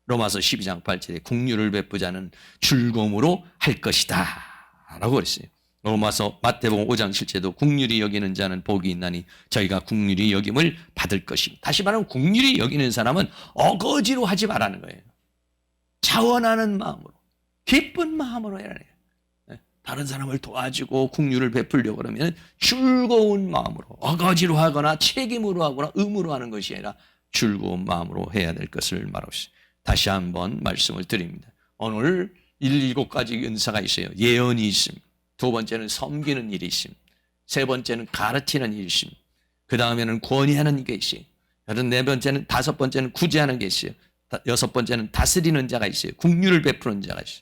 A: 로마서 12장 8절에 국류를 베푸자는 즐거움으로 할 것이다 라고 그랬어요. 로마서 마태복음 5장 7절에도 국률이 여기는 자는 복이 있나니 저희가 국률이 여김을 받을 것입니다. 다시 말하면 국률이 여기는 사람은 어거지로 하지 말라는 거예요. 자원하는 마음으로, 기쁜 마음으로 해야 해요. 다른 사람을 도와주고 국률을 베풀려고 그러면 즐거운 마음으로, 어거지로 하거나 책임으로 하거나 의무로 하는 것이 아니라 즐거운 마음으로 해야 될 것을 말하고 있습니다. 다시 한번 말씀을 드립니다. 오늘 7가지 은사가 있어요. 예언이 있습니다. 두 번째는 섬기는 일이 있습니다. 세 번째는 가르치는 일이 있습니다. 그 다음에는 권위하는 게 있어요. 다섯 번째는 구제하는 게 있어요. 여섯 번째는 다스리는 자가 있어요. 국률을 베푸는 자가 있어요.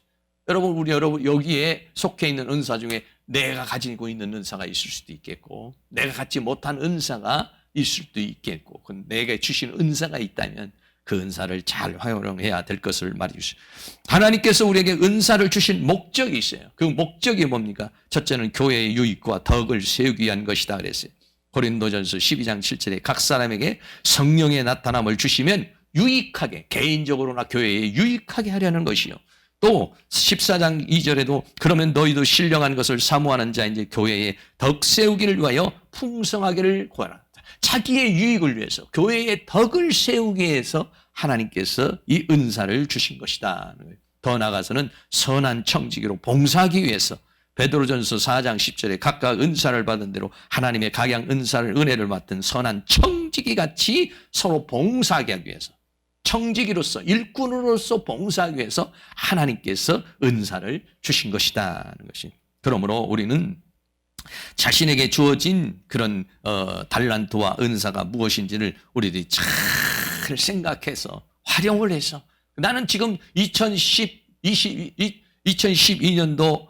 A: 여러분 여기에 속해 있는 은사 중에 내가 가지고 있는 은사가 있을 수도 있겠고 내가 갖지 못한 은사가 있을 수도 있겠고 내게 주신 은사가 있다면 그 은사를 잘 활용해야 될 것을 말해 주시죠. 하나님께서 우리에게 은사를 주신 목적이 있어요. 그 목적이 뭡니까? 첫째는 교회의 유익과 덕을 세우기 위한 것이다 그랬어요. 고린도전서 12장 7절에 각 사람에게 성령의 나타남을 주시면 유익하게, 개인적으로나 교회에 유익하게 하려는 것이요. 또 14장 2절에도 그러면 너희도 신령한 것을 사모하는 자 이제 교회에 덕 세우기를 위하여 풍성하기를 구하라. 자기의 유익을 위해서 교회의 덕을 세우기 위해서 하나님께서 이 은사를 주신 것이다. 더 나아가서는 선한 청지기로 봉사하기 위해서 베드로전서 4장 10절에 각각 은사를 받은 대로 하나님의 각양 은사를 은혜를 맡은 선한 청지기 같이 서로 봉사하게 하기 위해서 청지기로서 일꾼으로서 봉사하기 위해서 하나님께서 은사를 주신 것이다. 그러므로 우리는 자신에게 주어진 그런 달란트와 은사가 무엇인지를 우리들이 잘 생각해서 활용을 해서 나는 지금 2020년도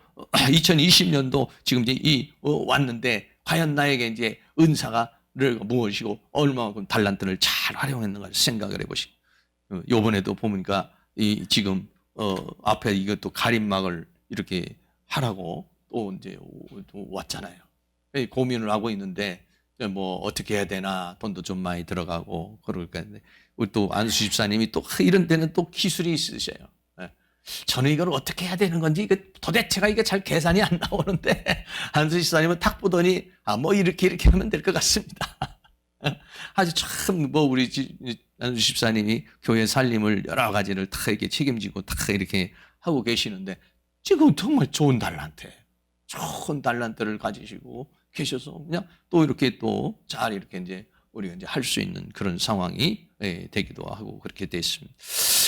A: 지금 이제 왔는데 과연 나에게 이제 은사가를 무엇이고 얼마만큼 달란트를 잘 활용했는가 생각을 해보시고 요번에도 보니까 지금 앞에 이것도 가림막을 이렇게 하라고 또 이제 왔잖아요. 고민을 하고 있는데 뭐 어떻게 해야 되나 돈도 좀 많이 들어가고 그러니까 또 안수 집사님이 또 이런 데는 또 기술이 있으셔요. 저는 이걸 어떻게 해야 되는 건지 도대체가 이게 잘 계산이 안 나오는데 안수 집사님은 탁 보더니 뭐 이렇게 하면 될 것 같습니다. 아주 참 우리 안수 집사님이 교회 살림을 여러 가지를 다 이렇게 책임지고 다 이렇게 하고 계시는데 지금 정말 좋은 달란트를 가지시고 계셔서 그냥 또 이렇게 또 잘 이렇게 이제 우리가 이제 할 수 있는 그런 상황이 되기도 하고 그렇게 됐습니다.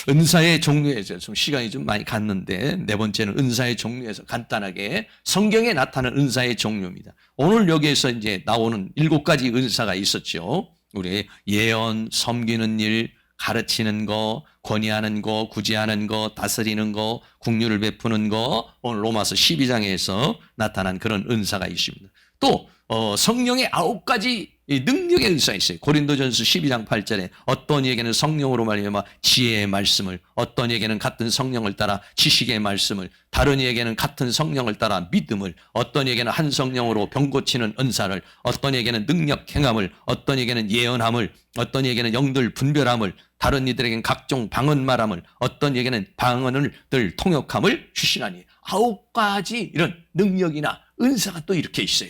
A: 은사의 종류에서 좀 시간이 좀 많이 갔는데 네 번째는 은사의 종류에서 간단하게 성경에 나타나는 은사의 종류입니다. 오늘 여기에서 이제 나오는 7가지 은사가 있었죠. 우리 예언, 섬기는 일, 가르치는 거, 권위하는 거, 구제하는 거, 다스리는 거, 긍휼을 베푸는 거, 오늘 로마서 12장에서 나타난 그런 은사가 있습니다. 또 성령의 9가지 능력의 은사가 있어요. 고린도전서 12장 8절에 어떤 이에게는 성령으로 말미암아 지혜의 말씀을, 어떤 이에게는 같은 성령을 따라 지식의 말씀을, 다른 이에게는 같은 성령을 따라 믿음을, 어떤 이에게는 한 성령으로 병 고치는 은사를, 어떤 이에게는 능력 행함을, 어떤 이에게는 예언함을, 어떤 이에게는 영들 분별함을, 다른 이들에게는 각종 방언 말함을, 어떤 이에게는 방언을 통역함을 주시나니 9가지 이런 능력이나 은사가 또 이렇게 있어요.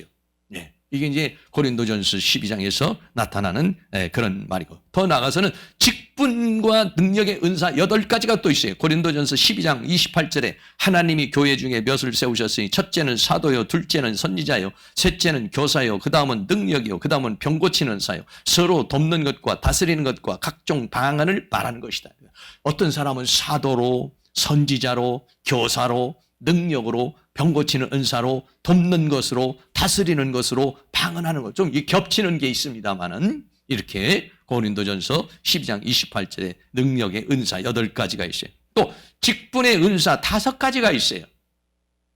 A: 이게 이제 고린도전서 12장에서 나타나는 그런 말이고, 더 나아가서는 직분과 능력의 은사 8가지가 또 있어요. 고린도전서 12장 28절에 하나님이 교회 중에 몇을 세우셨으니 첫째는 사도요, 둘째는 선지자요, 셋째는 교사요, 그 다음은 능력이요, 그 다음은 병 고치는 사요, 서로 돕는 것과 다스리는 것과 각종 방언을 말하는 것이다. 어떤 사람은 사도로, 선지자로, 교사로, 능력으로, 병 고치는 은사로, 돕는 것으로, 다스리는 것으로, 방언하는 것, 좀 겹치는 게 있습니다만은 이렇게 고린도전서 12장 28절에 능력의 은사 8가지가 있어요. 또 직분의 은사 5가지가 있어요.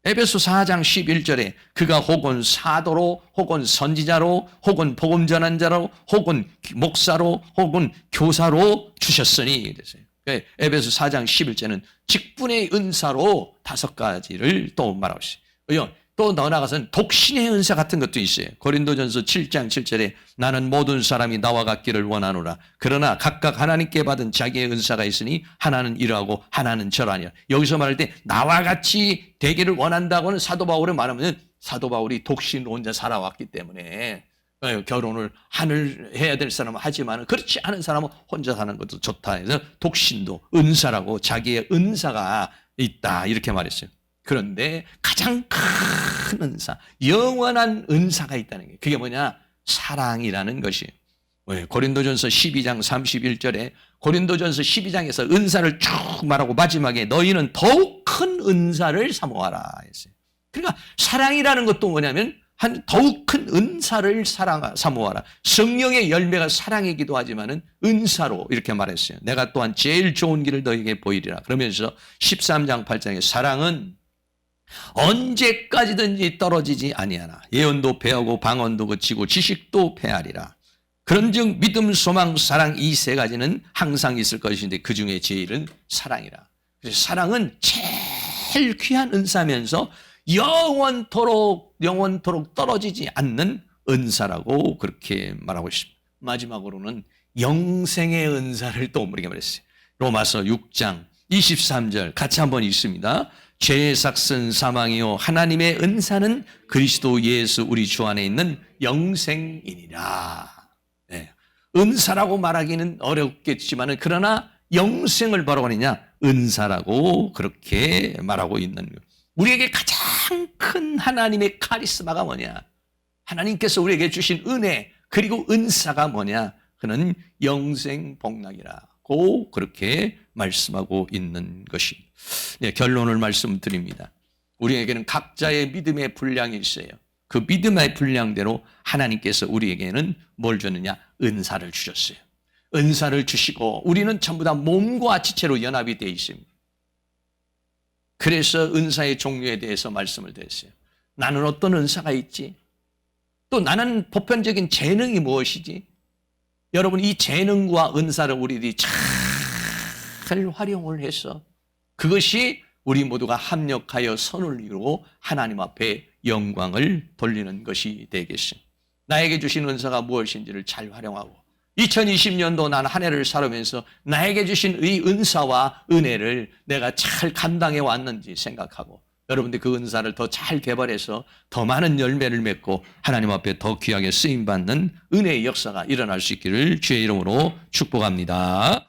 A: 에베소 4장 11절에 그가 혹은 사도로, 혹은 선지자로, 혹은 복음 전한 자로, 혹은 목사로, 혹은 교사로 주셨으니 그랬어요. 에베소 4장 11절은 직분의 은사로 5가지를 또 말하고 있어요. 또 더 나아가서는 독신의 은사 같은 것도 있어요. 고린도전서 7장 7절에 나는 모든 사람이 나와 같기를 원하노라. 그러나 각각 하나님께 받은 자기의 은사가 있으니 하나는 이러하고 하나는 저러하니라. 여기서 말할 때 나와 같이 되기를 원한다고는 사도 바울을 말하면 사도 바울이 독신으로 혼자 살아왔기 때문에 결혼을 해야 될 사람은 하지만 그렇지 않은 사람은 혼자 사는 것도 좋다 해서 독신도 은사라고 자기의 은사가 있다 이렇게 말했어요. 그런데 가장 큰 은사, 영원한 은사가 있다는 게 그게 뭐냐? 사랑이라는 것이에요. 고린도전서 12장 31절에 고린도전서 12장에서 은사를 쭉 말하고 마지막에 너희는 더욱 큰 은사를 사모하라 했어요. 그러니까 사랑이라는 것도 뭐냐면 더욱 큰 은사를 사모하라. 성령의 열매가 사랑이기도 하지만은 은사로 이렇게 말했어요. 내가 또한 제일 좋은 길을 너에게 보이리라. 그러면서 13장 8장에 사랑은 언제까지든지 떨어지지 아니하나 예언도 패하고 방언도 그치고 지식도 패하리라. 그런즉 믿음, 소망, 사랑 이 3가지는 항상 있을 것인데 그 중에 제일은 사랑이라. 그래서 사랑은 제일 귀한 은사면서 영원토록 떨어지지 않는 은사라고 그렇게 말하고 있습니다. 마지막으로는 영생의 은사를 또 우리가 말했어요. 로마서 6장 23절 같이 한번 읽습니다. 죄의 삭은 사망이요 하나님의 은사는 그리스도 예수 우리 주 안에 있는 영생이니라. 네. 은사라고 말하기는 어렵겠지만 그러나 영생을 바로 하느냐 은사라고 그렇게 말하고 있는 거예요. 우리에게 가장 큰 하나님의 카리스마가 뭐냐? 하나님께서 우리에게 주신 은혜 그리고 은사가 뭐냐? 그는 영생 복락이라고 그렇게 말씀하고 있는 것입니다. 네, 결론을 말씀드립니다. 우리에게는 각자의 믿음의 분량이 있어요. 그 믿음의 분량대로 하나님께서 우리에게는 뭘 줬느냐? 은사를 주셨어요. 은사를 주시고 우리는 전부 다 몸과 지체로 연합이 되어 있습니다. 그래서 은사의 종류에 대해서 말씀을 드렸어요. 나는 어떤 은사가 있지? 또 나는 보편적인 재능이 무엇이지? 여러분 이 재능과 은사를 우리들이 잘 활용을 해서 그것이 우리 모두가 합력하여 선을 이루고 하나님 앞에 영광을 돌리는 것이 되겠습니다. 나에게 주신 은사가 무엇인지를 잘 활용하고 2020년도 난 한 해를 살아오면서 나에게 주신 이 은사와 은혜를 내가 잘 감당해 왔는지 생각하고 여러분들 그 은사를 더 잘 개발해서 더 많은 열매를 맺고 하나님 앞에 더 귀하게 쓰임받는 은혜의 역사가 일어날 수 있기를 주의 이름으로 축복합니다.